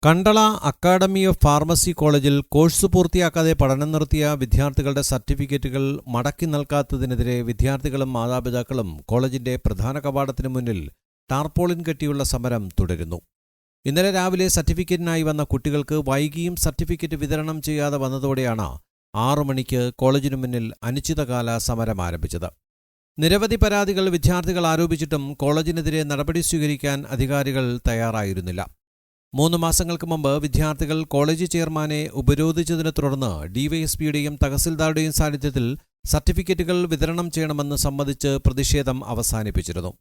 Kandala academy of pharmacy കോളേജിൽ course പൂർത്തിയാക്കാതെ പഠനം നിർത്തിയ വിദ്യാർത്ഥികളുടെ സർട്ടിഫിക്കറ്റുകൾ മടക്കി നൽകാത്തതിനെതിരെ വിദ്യാർത്ഥികളും മാതാപിതാക്കളും കോളേജിന്റെ പ്രധാന കവാടത്തിനു മുന്നിൽ ടാർപോളിൻ കെട്ടിയുള്ള സമരം തുടരുന്നു. ഇന്നലെ രാവിലെ സർട്ടിഫിക്കറ്റിനായി വന്ന കുട്ടികൾക്ക് വൈകിയും സർട്ടിഫിക്കറ്റ് വിതരണം ചെയ്യാതെ വന്നതോടെയാണ് 6 മണിക്ക് കോളേജിനു മുന്നിൽ അനിശ്ചിതകാല സമരം ആരംഭിച്ചത്. നിരവധി പരാതികൾ വിദ്യാർത്ഥികൾ ആരോപിച്ചിട്ടും കോളേജിനെതിരെ നടപടി സ്വീകരിക്കാൻ അധികാരികൾ തയ്യാറായിരുന്നില്ല. 3 മാസങ്ങൾക്ക് മുമ്പ് വിദ്യാർത്ഥികൾ കോളേജ് ചെയർമാനെ ഉപരോധിച്ചതിനെ തുടർന്ന് ഡിവൈഎസ്പിയുടെയും തഹസിൽദാരുടെയും സാന്നിധ്യത്തിൽ സർട്ടിഫിക്കറ്റുകൾ വിതരണം ചെയ്യണമെന്ന് സമ്മതിച്ച് പ്രതിഷേധം അവസാനിപ്പിച്ചിരുന്നു.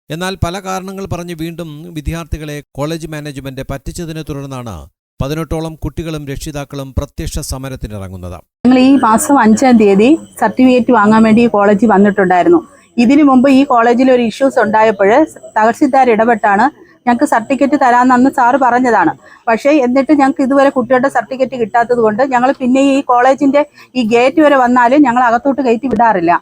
എന്നാൽ പല കാരണങ്ങൾ പറഞ്ഞ് വീണ്ടും വിദ്യാർത്ഥികളെ കോളേജ് മാനേജ്മെന്റ് പറ്റിച്ചതിനെ തുടർന്നാണ് 18ഓളം കുട്ടികളും രക്ഷിതാക്കളും പ്രത്യക്ഷ സമരത്തിനിറങ്ങുന്നത്. ഞങ്ങൾ ഈ മാസം 5-ാം തീയതി സർട്ടിഫിക്കറ്റ് വാങ്ങാൻ വേണ്ടി കോളേജിൽ വന്നിട്ടുണ്ടായിരുന്നു. ഇതിനു മുമ്പ് ഈ കോളേജിൽ ഒരു ഇഷ്യൂസ് ഉണ്ടായപ്പോൾ തഹസിൽദാർ ഇടപെട്ടാണ് ഞങ്ങൾക്ക് സർട്ടിഫിക്കറ്റ് തരാമെന്ന് സാറ് പറഞ്ഞതാണ്. പക്ഷേ എന്നിട്ട് ഞങ്ങൾക്ക് ഇതുവരെ കുട്ടികളുടെ സർട്ടിഫിക്കറ്റ് കിട്ടാത്തത് കൊണ്ട് ഞങ്ങൾ പിന്നെ ഈ കോളേജിന്റെ ഈ ഗേറ്റ് വരെ വന്നാലും ഞങ്ങൾ അകത്തോട്ട് കയറ്റി വിടാറില്ല.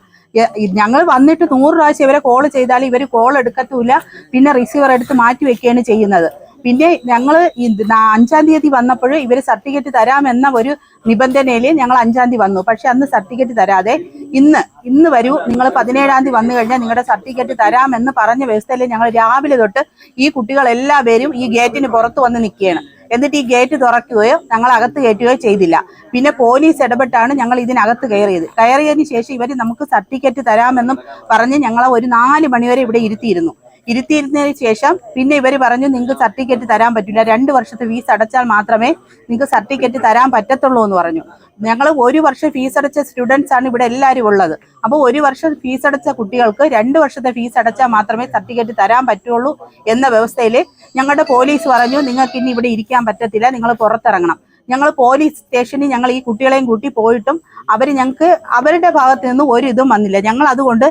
ഞങ്ങൾ വന്നിട്ട് 100 പ്രാവശ്യം ഇവരെ കോൾ ചെയ്താൽ ഇവർ കോൾ എടുക്കത്തുമില്ല. പിന്നെ റിസീവർ എടുത്ത് മാറ്റി വെക്കുകയാണ് ചെയ്യുന്നത്. പിന്നെ ഞങ്ങൾ 5-ാം തീയതി വന്നപ്പോൾ ഇവർ സർട്ടിഫിക്കറ്റ് തരാമെന്ന ഒരു നിബന്ധനയിൽ ഞങ്ങൾ 5-ാം തീയതി വന്നു. പക്ഷെ അന്ന് സർട്ടിഫിക്കറ്റ് തരാതെ ഇന്ന് വരൂ, നിങ്ങൾ 17-ാം തീയതി വന്നു കഴിഞ്ഞാൽ നിങ്ങളുടെ സർട്ടിഫിക്കറ്റ് തരാമെന്ന് പറഞ്ഞ വ്യവസ്ഥയിൽ ഞങ്ങൾ രാവിലെ തൊട്ട് ഈ കുട്ടികളെല്ലാവരും ഈ ഗേറ്റിന് പുറത്ത് വന്ന് നിൽക്കുകയാണ്. എന്നിട്ട് ഈ ഗേറ്റ് തുറക്കുകയോ ഞങ്ങൾ അകത്ത് കയറ്റുകയോ ചെയ്തില്ല. പിന്നെ പോലീസ് ഇടപെട്ടാണ് ഞങ്ങൾ ഇതിനകത്ത് കയറിയതിന് ശേഷം ഇവർ നമുക്ക് സർട്ടിഫിക്കറ്റ് തരാമെന്നും പറഞ്ഞ് ഞങ്ങളെ ഒരു 4 മണിവരെ ഇവിടെ ഇരുത്തിയിരുന്നതിന് ശേഷം പിന്നെ ഇവർ പറഞ്ഞു നിങ്ങൾക്ക് സർട്ടിഫിക്കറ്റ് തരാൻ പറ്റില്ല, 2 വർഷത്തെ ഫീസ് അടച്ചാൽ മാത്രമേ നിങ്ങൾക്ക് സർട്ടിഫിക്കറ്റ് തരാൻ പറ്റത്തുള്ളൂ എന്ന് പറഞ്ഞു. ഞങ്ങൾ 1 വർഷം ഫീസ് അടച്ച സ്റ്റുഡൻസ് ആണ് ഇവിടെ എല്ലാവരും ഉള്ളത്. അപ്പോൾ 1 വർഷം ഫീസ് അടച്ച കുട്ടികൾക്ക് 2 വർഷത്തെ ഫീസ് അടച്ചാൽ മാത്രമേ സർട്ടിഫിക്കറ്റ് തരാൻ പറ്റുള്ളൂ എന്ന വ്യവസ്ഥയിൽ ഞങ്ങളുടെ പോലീസ് പറഞ്ഞു നിങ്ങൾക്ക് ഇനി ഇവിടെ ഇരിക്കാൻ പറ്റത്തില്ല, നിങ്ങൾ പുറത്തിറങ്ങണം. ഞങ്ങൾ പോലീസ് സ്റ്റേഷനിൽ ഞങ്ങൾ ഈ കുട്ടികളെയും കൂട്ടി പോയിട്ടും അവർ ഞങ്ങൾക്ക് അവരുടെ ഭാഗത്ത് നിന്ന് ഒരു ഇതും വന്നില്ല. ഞങ്ങൾ അതുകൊണ്ട്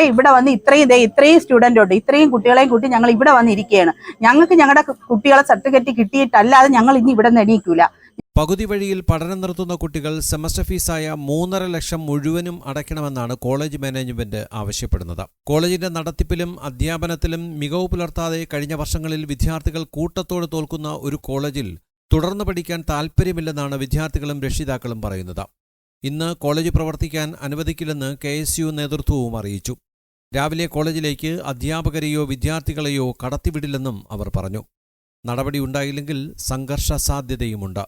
ഇവിടെ വന്ന് ഇത്രയും സ്റ്റുഡൻ്റ് ഉണ്ട്, ഇത്രയും കുട്ടികളെയും കൂട്ടി ഞങ്ങൾ ഇവിടെ വന്നിരിക്കുകയാണ്. ഞങ്ങൾക്ക് ഞങ്ങളുടെ കുട്ടികളെ സർട്ടിഫിക്കറ്റ് കിട്ടിയിട്ടല്ലാതെ ഞങ്ങൾ ഇനി ഇവിടെ നിന്ന് എണീക്കൂല. പകുതി വഴിയിൽ പഠനം നിർത്തുന്ന കുട്ടികൾ സെമസ്റ്റർ ഫീസായ 3.5 ലക്ഷം മുഴുവനും അടയ്ക്കണമെന്നാണ് കോളേജ് മാനേജ്മെന്റ് ആവശ്യപ്പെടുന്നത്. കോളേജിന്റെ നടത്തിപ്പിലും അധ്യാപനത്തിലും മികവ് പുലർത്താതെ കഴിഞ്ഞ വർഷങ്ങളിൽ വിദ്യാർത്ഥികൾ കൂട്ടത്തോടെ തോൽക്കുന്ന ഒരു കോളേജിൽ തുടർന്ന് പഠിക്കാൻ താൽപ്പര്യമില്ലെന്നാണ് വിദ്യാർത്ഥികളും രക്ഷിതാക്കളും പറയുന്നത്. ഇന്ന് കോളേജ് പ്രവർത്തിക്കാൻ അനുവദിക്കില്ലെന്ന് KSU നേതൃത്വവും അറിയിച്ചു. രാവിലെ കോളേജിലേക്ക് അധ്യാപകരെയോ വിദ്യാർത്ഥികളെയോ കടത്തിവിടില്ലെന്നും അവർ പറഞ്ഞു. നടപടി ഉണ്ടായില്ലെങ്കിൽ സംഘർഷ സാധ്യതയുമുണ്ട്.